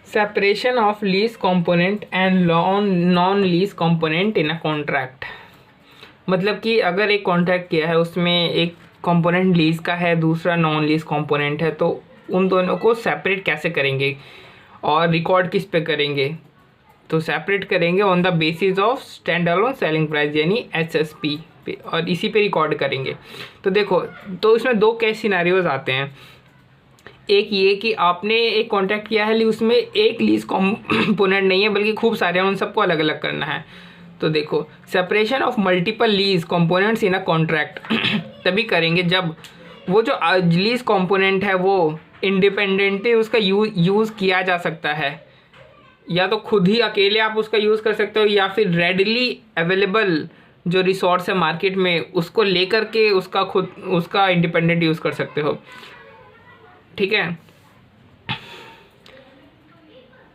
Separation of lease component and non lease component in a contract. मतलब कि अगर एक कॉन्ट्रैक्ट किया है उसमें एक कंपोनेंट लीज का है, दूसरा नॉन लीज कंपोनेंट है, तो उन दोनों को सेपरेट कैसे करेंगे और रिकॉर्ड किस पे करेंगे? तो सेपरेट करेंगे on the basis of stand alone selling price यानी SSP पे, और इसी पे रिकॉर्ड करेंगे। तो देखो, तो इसमें दो केस सिनेरियोज आते हैं। एक ये कि आपने एक कॉन्ट्रैक्ट किया है, उसमें एक लीज कंपोनेंट नहीं है बल्कि खूब सारे हैं, उन सबको अलग अलग करना है। तो देखो, separation of multiple lease components in a contract तभी करेंगे जब वो जो लीज कंपोनेंट है वो इंडिपेंडेंटली उसका यूज़ किया जा सकता है, या तो खुद ही अकेले आप उसका यूज़ कर सकते हो, या फिर रेडली अवेलेबल जो रिसोर्स है मार्केट में उसको लेकर के उसका इंडिपेंडेंट यूज़ कर सकते हो। ठीक है।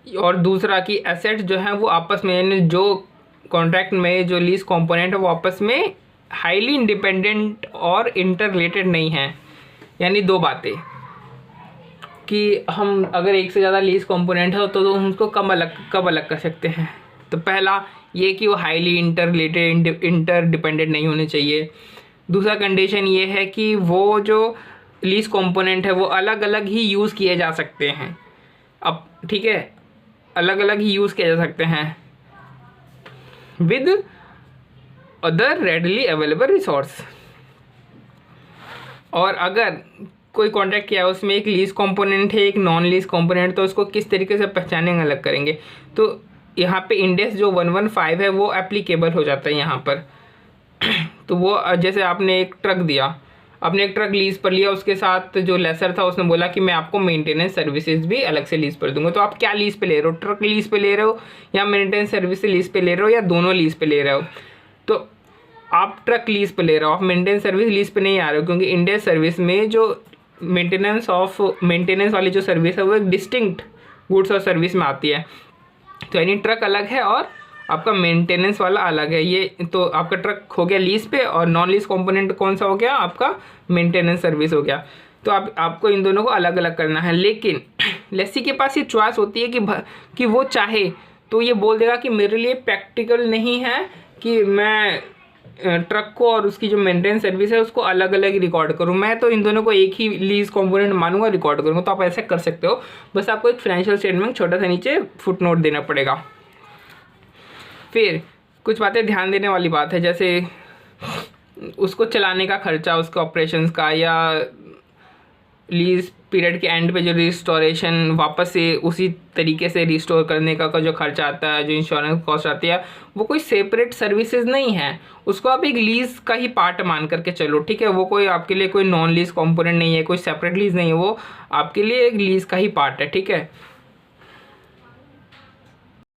और दूसरा कि एसेट्स जो हैं वो आपस में, यानी जो कॉन्ट्रैक्ट में जो लीज कंपोनेंट है वो आपस में हाईली इंडिपेंडेंट और इंटर रिलेटेड नहीं है। यानी दो बातें कि हम अगर एक से ज़्यादा लीज कंपोनेंट है तो हम उसको कब अलग कर सकते हैं। तो पहला ये कि वो highly inter related inter dependent नहीं होने चाहिए। दूसरा कंडीशन ये है कि वो जो लीज कंपोनेंट है वो अलग अलग ही यूज़ किए जा सकते हैं। अब ठीक है, अलग अलग ही यूज़ किए जा सकते हैं with other readily available resource. और अगर कोई कॉन्ट्रैक्ट किया है उसमें एक लीज कंपोनेंट है, एक नॉन लीज कंपोनेंट, तो उसको किस तरीके से पहचानेंगे, अलग करेंगे। तो यहाँ पे इंडेक्स जो 115 है वो एप्लीकेबल हो जाता है यहाँ पर। तो वो जैसे आपने एक ट्रक दिया, आपने एक ट्रक लीज पर लिया, उसके साथ जो लेसर था उसने बोला कि मैं आपको मेंटेनेंस सर्विसेज भी अलग से लीज पर दूंगा। तो आप क्या लीज पे ले रहे हो? ट्रक लीज पे ले रहे हो या मेंटेनेंस सर्विस लीज पे ले रहे हो या दोनों लीज पे ले रहे हो? तो आप ट्रक लीज पे ले रहे हो, आप मेंटेनेंस सर्विस लीज पे नहीं आ रहे हो, क्योंकि इंडियन सर्विस में जो मेंटेनेंस वाली जो सर्विस है वो एक डिस्टिंक्ट गुड्स और सर्विस में आती है। तो यानी ट्रक अलग है और आपका मेंटेनेंस वाला अलग है। ये तो आपका ट्रक हो गया लीज पे, और नॉन लीज कंपोनेंट कौन सा हो गया? आपका मेंटेनेंस सर्विस हो गया। तो आपको इन दोनों को अलग अलग करना है। लेकिन लेसी के पास ये चॉइस होती है कि वो चाहे तो ये बोल देगा कि मेरे लिए प्रैक्टिकल नहीं है कि मैं ट्रक को और उसकी जो मेंटेनेंस सर्विस है उसको अलग अलग रिकॉर्ड करूं, मैं तो इन दोनों को एक ही लीज कंपोनेंट मानूंगा, रिकॉर्ड करूंगा। तो आप ऐसा कर सकते हो, बस आपको एक फाइनेंशियल स्टेटमेंट छोटा सा नीचे फुटनोट देना पड़ेगा। फिर कुछ बातें ध्यान देने वाली बात है, जैसे उसको चलाने का खर्चा, उसके ऑपरेशंस का, या लीज पीरियड के एंड पे जो रिस्टोरेशन वापस से उसी तरीके से रिस्टोर करने का जो खर्चा आता है, जो इंश्योरेंस कॉस्ट आती है, वो कोई सेपरेट सर्विसेज नहीं है। उसको आप एक लीज का ही पार्ट मान करके चलो। ठीक है, वो कोई आपके लिए कोई नॉन लीज कंपोनेंट नहीं है, कोई सेपरेट लीज नहीं है, वो आपके लिए एक लीज का ही पार्ट है। ठीक है।